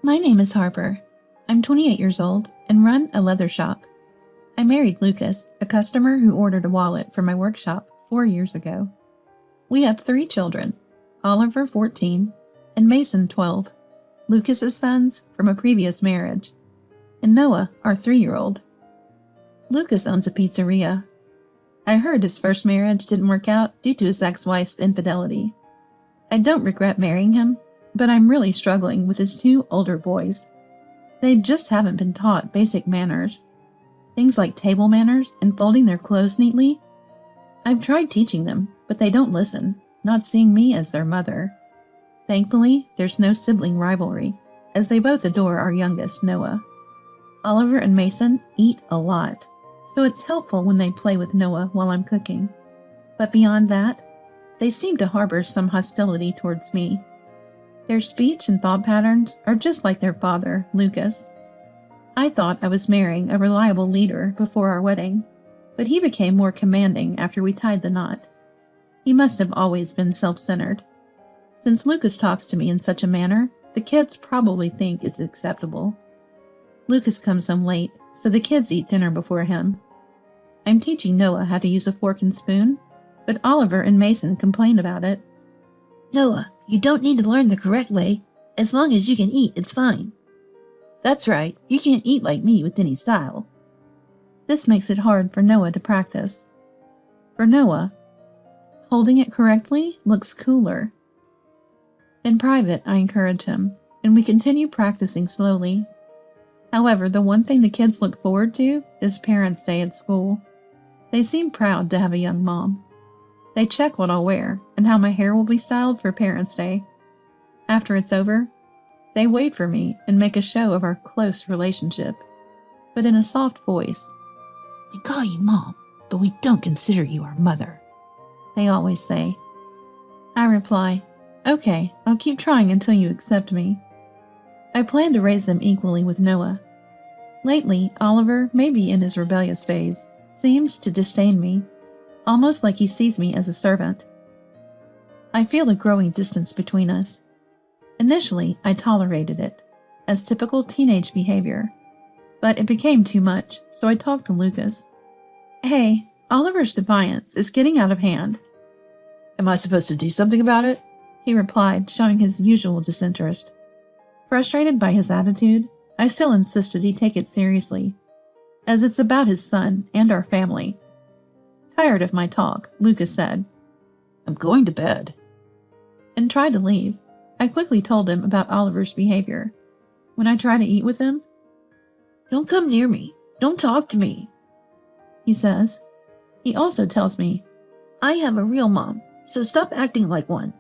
My name is Harper. I'm 28 years old and run a leather shop. I married Lucas, a customer who ordered a wallet for my workshop 4 years ago. We have 3 children, Oliver, 14, and Mason, 12, Lucas's sons from a previous marriage, and Noah, our 3-year-old. Lucas owns a pizzeria. I heard his first marriage didn't work out due to his ex-wife's infidelity. I don't regret marrying him, but I'm really struggling with his 2 older boys. They just haven't been taught basic manners. Things like table manners and folding their clothes neatly. I've tried teaching them, but they don't listen, not seeing me as their mother. Thankfully, there's no sibling rivalry, as they both adore our youngest, Noah. Oliver and Mason eat a lot, so it's helpful when they play with Noah while I'm cooking. But beyond that, they seem to harbor some hostility towards me. Their speech and thought patterns are just like their father, Lucas. I thought I was marrying a reliable leader before our wedding, but he became more commanding after we tied the knot. He must have always been self-centered. Since Lucas talks to me in such a manner, the kids probably think it's acceptable. Lucas comes home late, so the kids eat dinner before him. I'm teaching Noah how to use a fork and spoon, but Oliver and Mason complain about it. Noah, you don't need to learn the correct way. As long as you can eat, it's fine. That's right, you can't eat like me with any style. This makes it hard for Noah to practice. For Noah, holding it correctly looks cooler. In private, I encourage him, and we continue practicing slowly. However, the one thing the kids look forward to is Parents' Day at school. They seem proud to have a young mom. They check what I'll wear and how my hair will be styled for Parents' Day. After it's over, they wait for me and make a show of our close relationship, but in a soft voice. We call you Mom, but we don't consider you our mother, they always say. I reply, okay, I'll keep trying until you accept me. I plan to raise them equally with Noah. Lately, Oliver, maybe in his rebellious phase, seems to disdain me, almost like he sees me as a servant. I feel a growing distance between us. Initially, I tolerated it, as typical teenage behavior, but it became too much, so I talked to Lucas. Hey, Oliver's defiance is getting out of hand. Am I supposed to do something about it? He replied, showing his usual disinterest. Frustrated by his attitude, I still insisted he take it seriously, as it's about his son and our family. Tired of my talk, Lucas said, I'm going to bed, and tried to leave. I quickly told him about Oliver's behavior. When I try to eat with him, don't come near me. Don't talk to me, he says. He also tells me, I have a real mom, so stop acting like one.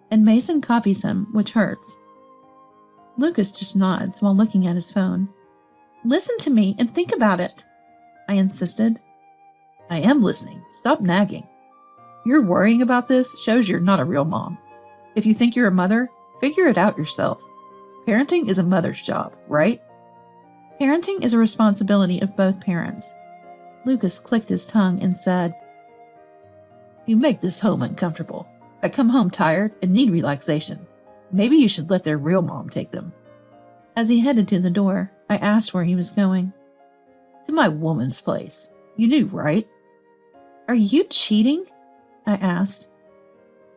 And Mason copies him, which hurts. Lucas just nods while looking at his phone. Listen to me and think about it, I insisted. I am listening. Stop nagging. You're worrying about this shows you're not a real mom. If you think you're a mother, figure it out yourself. Parenting is a mother's job, right? Parenting is a responsibility of both parents. Lucas clicked his tongue and said, You make this home uncomfortable. I come home tired and need relaxation. Maybe you should let their real mom take them. As he headed to the door, I asked where he was going. To my woman's place. You knew, right? Are you cheating? I asked.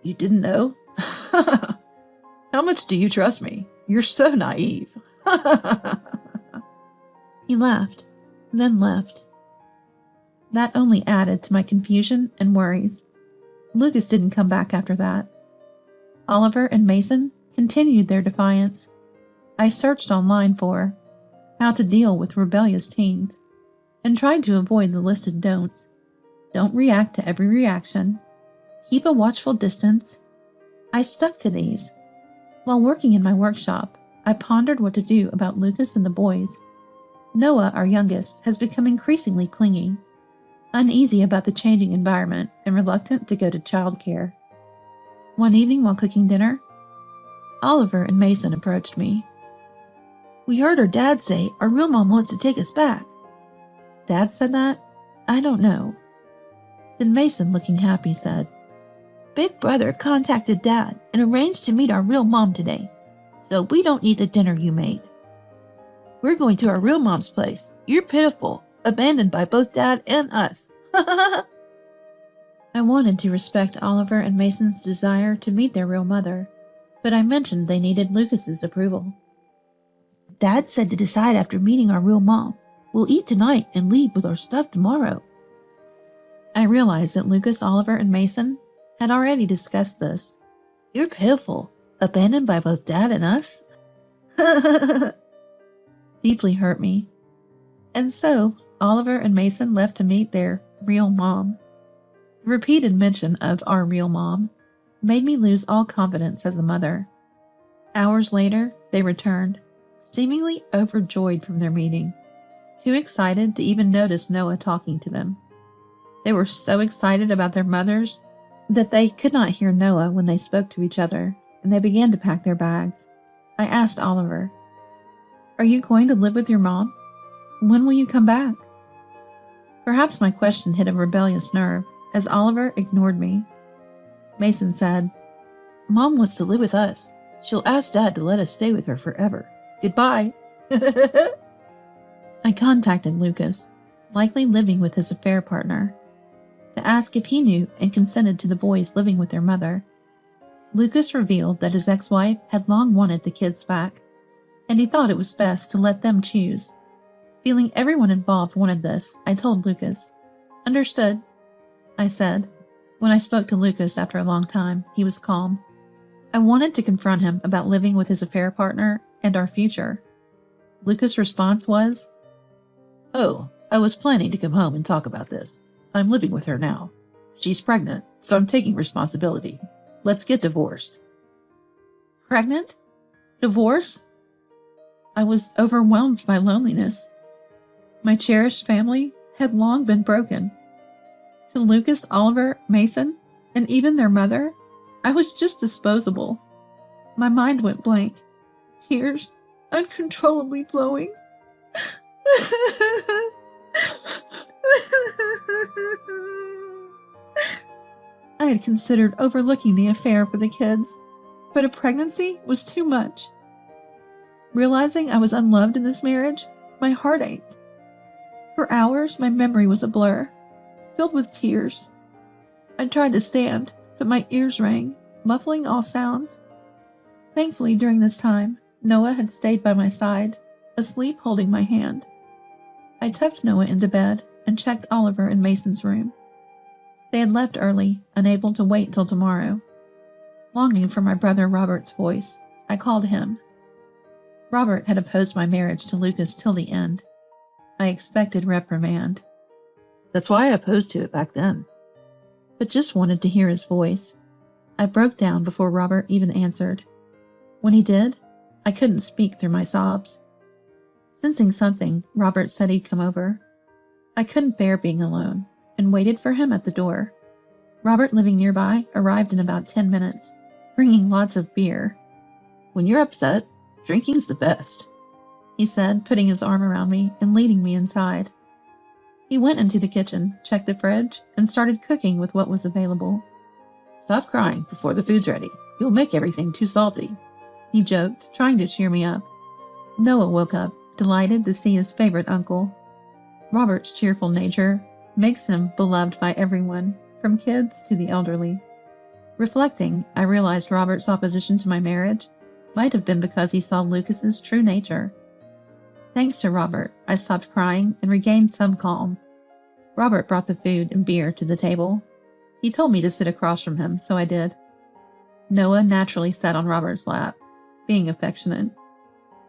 You didn't know? How much do you trust me? You're so naive. He laughed, then left. That only added to my confusion and worries. Lucas didn't come back after that. Oliver and Mason continued their defiance. I searched online for how to deal with rebellious teens and tried to avoid the listed don'ts. Don't react to every reaction. Keep a watchful distance. I stuck to these. While working in my workshop, I pondered what to do about Lucas and the boys. Noah, our youngest, has become increasingly clingy, uneasy about the changing environment and reluctant to go to childcare. One evening while cooking dinner, Oliver and Mason approached me. We heard our dad say our real mom wants to take us back. Dad said that? I don't know. Then Mason, looking happy, said, Big brother contacted Dad and arranged to meet our real mom today. so we don't need the dinner you made. We're going to our real mom's place. You're pitiful, abandoned by both Dad and us. I wanted to respect Oliver and Mason's desire to meet their real mother, but I mentioned they needed Lucas's approval. Dad said to decide after meeting our real mom. We'll eat tonight and leave with our stuff tomorrow. I realized that Lucas, Oliver, and Mason had already discussed this. You're pitiful, abandoned by both Dad and us. Deeply hurt me. And so, Oliver and Mason left to meet their real mom. The repeated mention of our real mom made me lose all confidence as a mother. Hours later, they returned, seemingly overjoyed from their meeting, too excited to even notice Noah talking to them. They were so excited about their mothers that they could not hear Noah when they spoke to each other, and they began to pack their bags. I asked Oliver, "Are you going to live with your mom? When will you come back?" Perhaps my question hit a rebellious nerve, as Oliver ignored me. Mason said, Mom wants to live with us. She'll ask Dad to let us stay with her forever. Goodbye. I contacted Lucas, likely living with his affair partner, to ask if he knew and consented to the boys living with their mother. Lucas revealed that his ex-wife had long wanted the kids back, and he thought it was best to let them choose. Feeling everyone involved wanted this, I told Lucas. "Understood," I said. When I spoke to Lucas after a long time, he was calm. I wanted to confront him about living with his affair partner and our future. Lucas' response was, "Oh, I was planning to come home and talk about this. I'm living with her now. She's pregnant, so I'm taking responsibility. Let's get divorced." "Pregnant? Divorce?" I was overwhelmed by loneliness. My cherished family had long been broken. To Lucas, Oliver, Mason, and even their mother, I was just disposable. My mind went blank, tears uncontrollably flowing. I had considered overlooking the affair for the kids, but a pregnancy was too much. Realizing I was unloved in this marriage, my heart ached. For hours, my memory was a blur, filled with tears. I tried to stand, but my ears rang, muffling all sounds. Thankfully, during this time, Noah had stayed by my side, asleep holding my hand. I tucked Noah into bed and checked Oliver and Mason's room. They had left early, unable to wait till tomorrow. Longing for my brother Robert's voice, I called him. Robert had opposed my marriage to Lucas till the end. I expected reprimand. That's why I opposed to it back then. But just wanted to hear his voice. I broke down before Robert even answered. When he did, I couldn't speak through my sobs. Sensing something, Robert said he'd come over. I couldn't bear being alone, and waited for him at the door. Robert, living nearby, arrived in about 10 minutes, bringing lots of beer. "When you're upset, drinking's the best," he said, putting his arm around me and leading me inside. He went into the kitchen, checked the fridge, and started cooking with what was available. "Stop crying before the food's ready. You'll make everything too salty," he joked, trying to cheer me up. Noah woke up, delighted to see his favorite uncle. Robert's cheerful nature makes him beloved by everyone, from kids to the elderly. Reflecting, I realized Robert's opposition to my marriage might have been because he saw Lucas's true nature. Thanks to Robert, I stopped crying and regained some calm. Robert brought the food and beer to the table. He told me to sit across from him, so I did. Noah naturally sat on Robert's lap, being affectionate.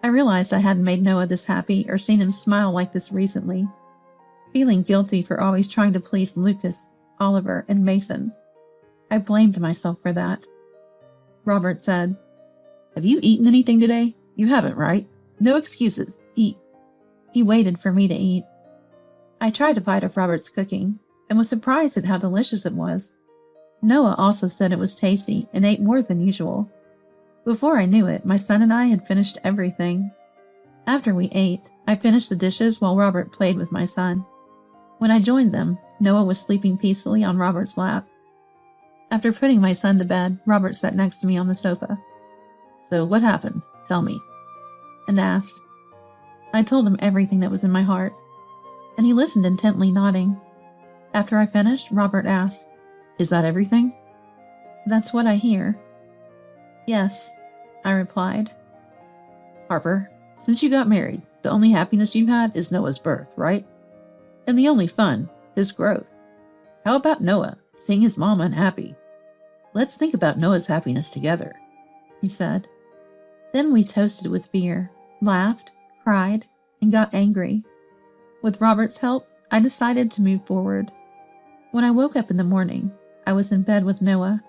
I realized I hadn't made Noah this happy or seen him smile like this recently. Feeling guilty for always trying to please Lucas, Oliver, and Mason, I blamed myself for that. Robert said, "Have you eaten anything today? You haven't, right? No excuses. Eat." He waited for me to eat. I tried a bite of Robert's cooking and was surprised at how delicious it was. Noah also said it was tasty and ate more than usual. Before I knew it, my son and I had finished everything. After we ate, I finished the dishes while Robert played with my son. When I joined them, Noah was sleeping peacefully on Robert's lap. After putting my son to bed, Robert sat next to me on the sofa. "So what happened? Tell me. And asked. I told him everything that was in my heart, and he listened intently, nodding. After I finished, Robert asked, Is that everything? That's what I hear. Yes, I replied. Harper, since you got married, the only happiness you had is Noah's birth, right? And the only fun, his growth. How about Noah, seeing his mom unhappy? Let's think about Noah's happiness together, he said. Then we toasted with beer, laughed, cried, and got angry. With Robert's help, I decided to move forward. When I woke up in the morning, I was in bed with Noah.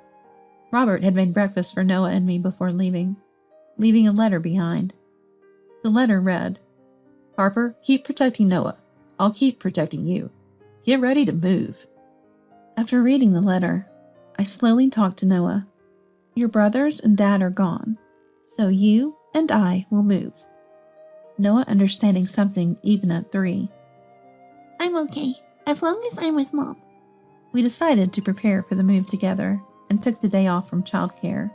Robert had made breakfast for Noah and me before leaving a letter behind. The letter read, Harper, keep protecting Noah. I'll keep protecting you. Get ready to move. After reading the letter, I slowly talked to Noah. Your brothers and dad are gone, so you and I will move. Noah understanding something even at 3. I'm okay, as long as I'm with Mom. We decided to prepare for the move together and took the day off from childcare.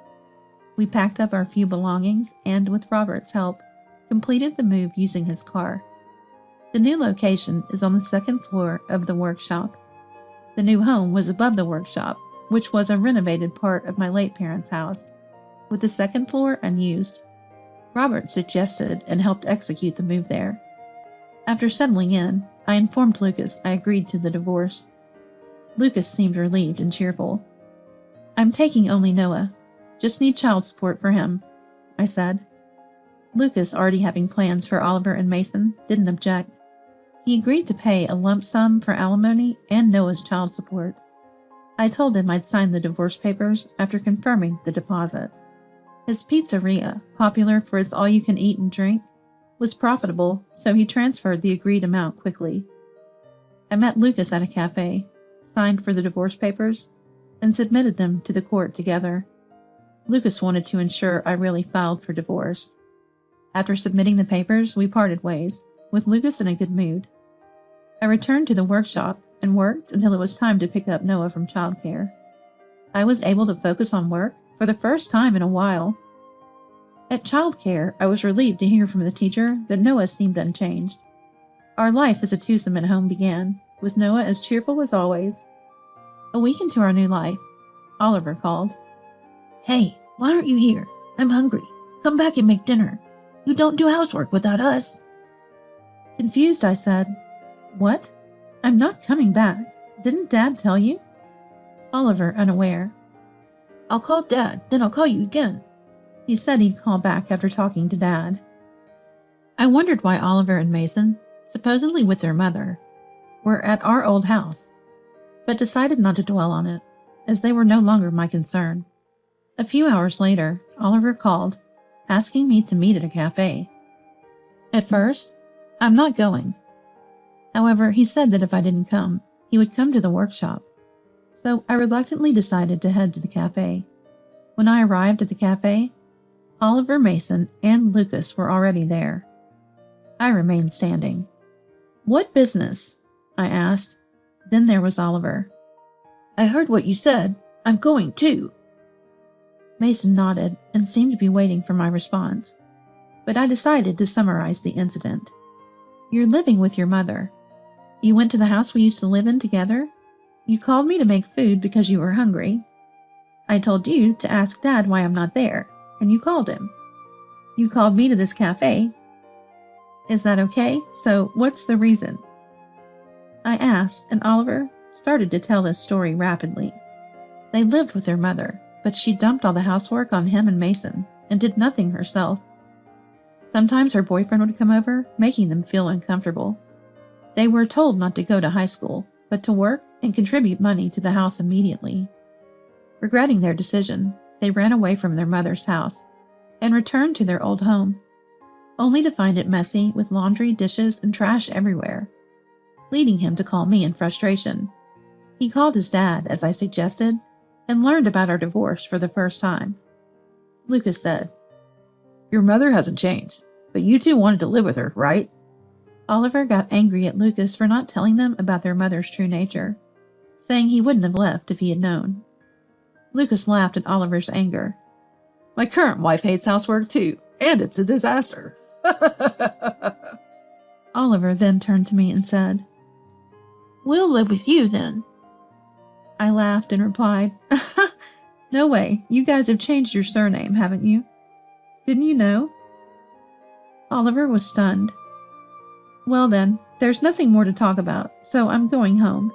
We packed up our few belongings and, with Robert's help, completed the move using his car. The new location is on the 2nd floor of the workshop. The new home was above the workshop, which was a renovated part of my late parents' house, with the 2nd floor unused. Robert suggested and helped execute the move there. After settling in, I informed Lucas I agreed to the divorce. Lucas seemed relieved and cheerful. I'm taking only Noah. Just need child support for him, I said. Lucas, already having plans for Oliver and Mason, didn't object. He agreed to pay a lump sum for alimony and Noah's child support. I told him I'd sign the divorce papers after confirming the deposit. His pizzeria, popular for its all-you-can-eat and drink, was profitable, so he transferred the agreed amount quickly. I met Lucas at a cafe, signed for the divorce papers, and submitted them to the court together. Lucas wanted to ensure I really filed for divorce. After submitting the papers, we parted ways, with Lucas in a good mood. I returned to the workshop and worked until it was time to pick up Noah from childcare. I was able to focus on work for the first time in a while. At childcare, I was relieved to hear from the teacher that Noah seemed unchanged. Our life as a twosome at home began, with Noah as cheerful as always. A week into our new life, Oliver called. Hey, why aren't you here? I'm hungry. Come back and make dinner. You don't do housework without us. Confused, I said, What? I'm not coming back. Didn't Dad tell you? Oliver, unaware. I'll call Dad, then I'll call you again. He said he'd call back after talking to Dad. I wondered why Oliver and Mason, supposedly with their mother, were at our old house, but decided not to dwell on it, as they were no longer my concern. A few hours later, Oliver called, asking me to meet at a cafe. At first, I'm not going. However, he said that if I didn't come, he would come to the workshop. So I reluctantly decided to head to the cafe. When I arrived at the cafe, Oliver, Mason, and Lucas were already there. I remained standing. What business? I asked. Then there was Oliver. I heard what you said. I'm going too. Mason nodded and seemed to be waiting for my response, but I decided to summarize the incident. You're living with your mother. You went to the house we used to live in together. You called me to make food because you were hungry. I told you to ask Dad why I'm not there, and you called him. You called me to this cafe. Is that okay? So what's the reason? I asked, and Oliver started to tell this story rapidly. They lived with their mother, but she dumped all the housework on him and Mason and did nothing herself. Sometimes her boyfriend would come over, making them feel uncomfortable. They were told not to go to high school, but to work and contribute money to the house immediately. Regretting their decision, they ran away from their mother's house and returned to their old home, only to find it messy with laundry, dishes, and trash everywhere, leading him to call me in frustration. He called his dad, as I suggested, and learned about our divorce for the first time. Lucas said, Your mother hasn't changed, but you two wanted to live with her, right? Oliver got angry at Lucas for not telling them about their mother's true nature, saying he wouldn't have left if he had known. Lucas laughed at Oliver's anger. My current wife hates housework too, and it's a disaster. Oliver then turned to me and said, We'll live with you then. I laughed and replied, No way, you guys have changed your surname, haven't you? Didn't you know? Oliver was stunned. Well then, there's nothing more to talk about, so I'm going home.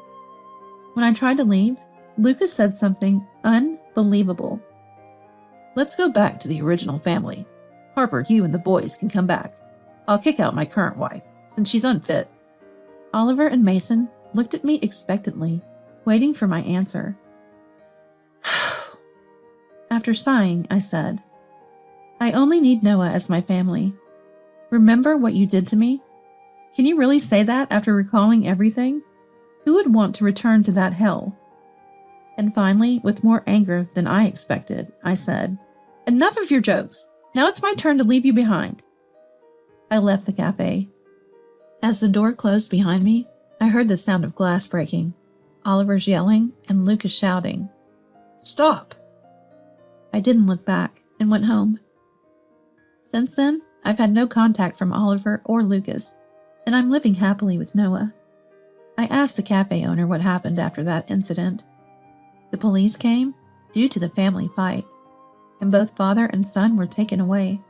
When I tried to leave, Lucas said something unbelievable. Let's go back to the original family. Harper, you and the boys can come back. I'll kick out my current wife, since she's unfit. Oliver and Mason looked at me expectantly, waiting for my answer. After sighing, I said, I only need Noah as my family. Remember what you did to me? Can you really say that after recalling everything? Who would want to return to that hell? And finally, with more anger than I expected, I said, Enough of your jokes. Now it's my turn to leave you behind. I left the cafe. As the door closed behind me, I heard the sound of glass breaking, Oliver's yelling, and Lucas shouting, Stop! I didn't look back and went home. Since then, I've had no contact from Oliver or Lucas, and I'm living happily with Noah. I asked the cafe owner what happened after that incident. The police came due to the family fight, and both father and son were taken away.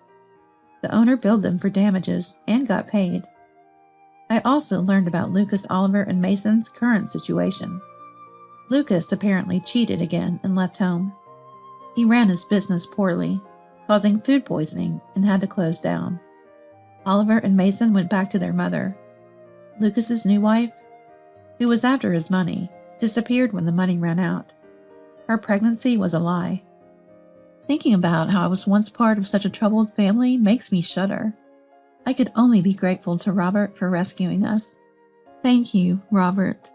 The owner billed them for damages and got paid. I also learned about Lucas, Oliver, and Mason's current situation. Lucas apparently cheated again and left home. He ran his business poorly, causing food poisoning and had to close down. Oliver and Mason went back to their mother. Lucas's new wife, who was after his money, disappeared when the money ran out. Her pregnancy was a lie. Thinking about how I was once part of such a troubled family makes me shudder. I could only be grateful to Robert for rescuing us. Thank you, Robert.